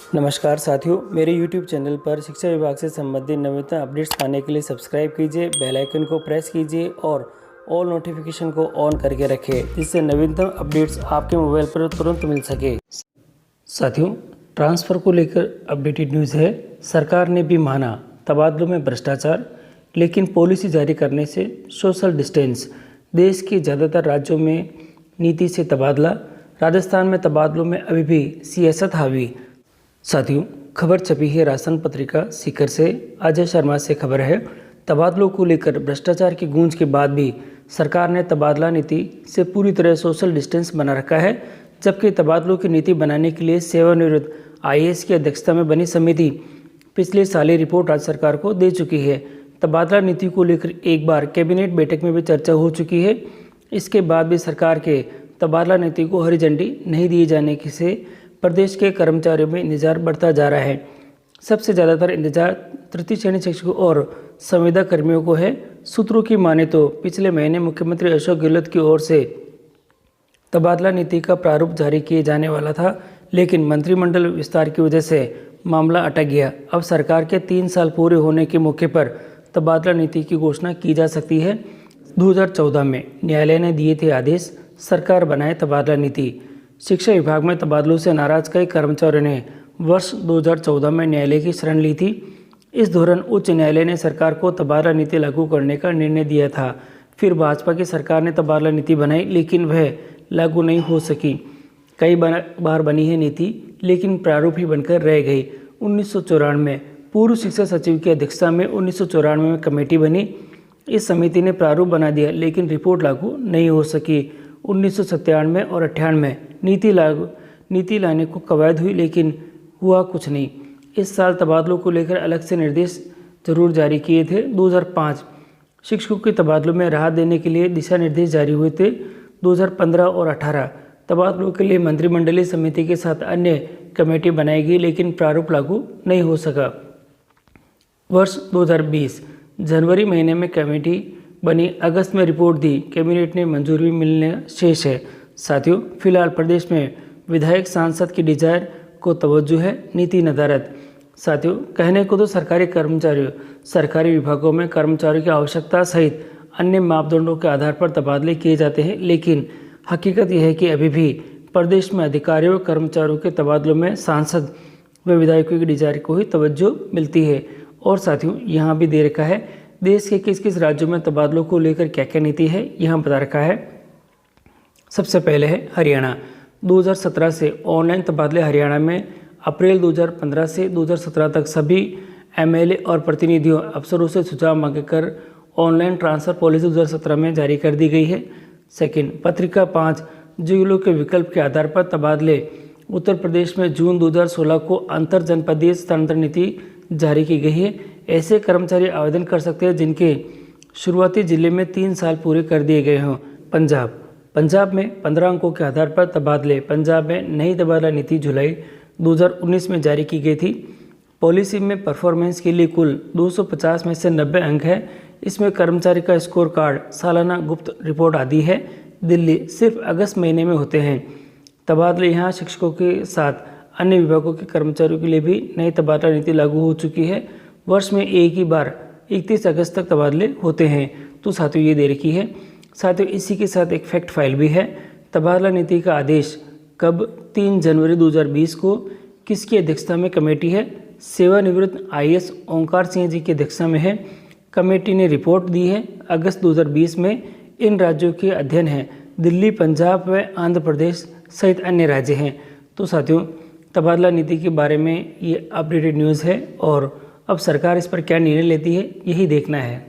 नमस्कार साथियों, मेरे YouTube चैनल पर शिक्षा विभाग से संबंधित नवीनतम अपडेट्स पाने के लिए सब्सक्राइब कीजिए, बेल आइकन को प्रेस कीजिए और ऑल नोटिफिकेशन को ऑन करके रखें, जिससे नवीनतम अपडेट्स आपके मोबाइल पर तुरंत मिल सके। साथियों, ट्रांसफ़र को लेकर अपडेटेड न्यूज़ है। सरकार ने भी माना तबादलों में भ्रष्टाचार, लेकिन पॉलिसी जारी करने से सोशल डिस्टेंस। देश के ज़्यादातर राज्यों में नीति से तबादला, राजस्थान में तबादलों में अभी भी सियासत हावी। साथियों, खबर छपी है राशन पत्रिका सीकर से। अजय शर्मा से खबर है, तबादलों को लेकर भ्रष्टाचार की गूंज के बाद भी सरकार ने तबादला नीति से पूरी तरह सोशल डिस्टेंस बना रखा है, जबकि तबादलों की नीति बनाने के लिए सेवानिवृत्त आईएएस की अध्यक्षता में बनी समिति पिछले साल ही रिपोर्ट राज्य सरकार को दे चुकी है। तबादला नीति को लेकर एक बार कैबिनेट बैठक में भी चर्चा हो चुकी है। इसके बाद भी सरकार के तबादला नीति को हरी झंडी नहीं दिए जाने से प्रदेश के कर्मचारियों में इंतजार बढ़ता जा रहा है। सबसे ज़्यादातर इंतजार तृतीय श्रेणी शिक्षकों और संविदा कर्मियों को है। सूत्रों की माने तो पिछले महीने मुख्यमंत्री अशोक गहलोत की ओर से तबादला नीति का प्रारूप जारी किए जाने वाला था, लेकिन मंत्रिमंडल विस्तार की वजह से मामला अटक गया। अब सरकार के 3 साल पूरे होने के मौके पर तबादला नीति की घोषणा की जा सकती है। 2014 में न्यायालय ने दिए थे आदेश, सरकार बनाए तबादला नीति। शिक्षा विभाग में तबादलों से नाराज कई कर्मचारियों ने वर्ष 2014 में न्यायालय की शरण ली थी। इस दौरान उच्च न्यायालय ने सरकार को तबादला नीति लागू करने का निर्णय दिया था। फिर भाजपा की सरकार ने तबादला नीति बनाई, लेकिन वह लागू नहीं हो सकी। कई बार बनी है नीति, लेकिन प्रारूप ही बनकर रह गई। 1994 में पूर्व शिक्षा सचिव की अध्यक्षता में 1994 में कमेटी बनी। इस समिति ने प्रारूप बना दिया, लेकिन रिपोर्ट लागू नहीं हो सकी। 1997 और 98 में नीति लाने को कवायद हुई, लेकिन हुआ कुछ नहीं। इस साल तबादलों को लेकर अलग से निर्देश जरूर जारी किए थे। 2005 शिक्षकों के तबादलों में राहत देने के लिए दिशा निर्देश जारी हुए थे। 2015 और 18 तबादलों के लिए मंत्रिमंडलीय समिति के साथ अन्य कमेटी बनाई गई, लेकिन प्रारूप लागू नहीं हो सका। वर्ष 2020 जनवरी महीने में कमेटी बनी, अगस्त में रिपोर्ट दी, कैबिनेट ने मंजूरी मिलने शेष है। साथियों, फिलहाल प्रदेश में विधायक सांसद की डिजायर को तवज्जो है, नीति नदारत। साथियों, कहने को तो सरकारी विभागों में कर्मचारियों की आवश्यकता सहित अन्य मापदंडों के आधार पर तबादले किए जाते हैं, लेकिन हकीकत यह है कि अभी भी प्रदेश में अधिकारियों और कर्मचारियों के तबादलों में सांसद व विधायकों की डिजायर को ही तवज्जो मिलती है। और साथियों, यहाँ भी दे रखा है देश के किस किस राज्यों में तबादलों को लेकर क्या क्या नीति है, यहाँ बता रखा है। सबसे पहले है हरियाणा। 2017 से ऑनलाइन तबादले हरियाणा में। अप्रैल 2015 से 2017 तक सभी एमएलए और प्रतिनिधियों अफसरों से सुझाव मांगकर ऑनलाइन ट्रांसफ़र पॉलिसी 2017 में जारी कर दी गई है। सेकंड, पत्रिका 5 जिलों के विकल्प के आधार पर तबादले। उत्तर प्रदेश में जून 2016 को अंतर जनपदीय स्थानांतरण नीति जारी की गई है। ऐसे कर्मचारी आवेदन कर सकते हैं जिनके शुरुआती जिले में 3 साल पूरे कर दिए गए हों। पंजाब में 15 अंकों के आधार पर तबादले। पंजाब में नई तबादला नीति जुलाई 2019 में जारी की गई थी। पॉलिसी में परफॉर्मेंस के लिए कुल 250 में से 90 अंक है। इसमें कर्मचारी का स्कोर कार्ड, सालाना गुप्त रिपोर्ट आदि है। दिल्ली सिर्फ अगस्त महीने में होते हैं तबादले। यहाँ शिक्षकों के साथ अन्य विभागों के कर्मचारियों के लिए भी नई तबादला नीति लागू हो चुकी है। वर्ष में एक ही बार 31 अगस्त तक तबादले होते हैं। तो साथियों, ये दे रखी है। साथियों, इसी के साथ एक फैक्ट फाइल भी है। तबादला नीति का आदेश कब? 3 जनवरी 2020 को। किसकी अध्यक्षता में कमेटी है? सेवानिवृत्त आईएएस ओंकार सिंह जी की अध्यक्षता में है। कमेटी ने रिपोर्ट दी है अगस्त 2020 में। इन राज्यों के अध्ययन है दिल्ली, पंजाब व आंध्र प्रदेश सहित अन्य राज्य हैं। तो साथियों, तबादला नीति के बारे में ये अपडेटेड न्यूज़ है और अब सरकार इस पर क्या निर्णय लेती है, यही देखना है।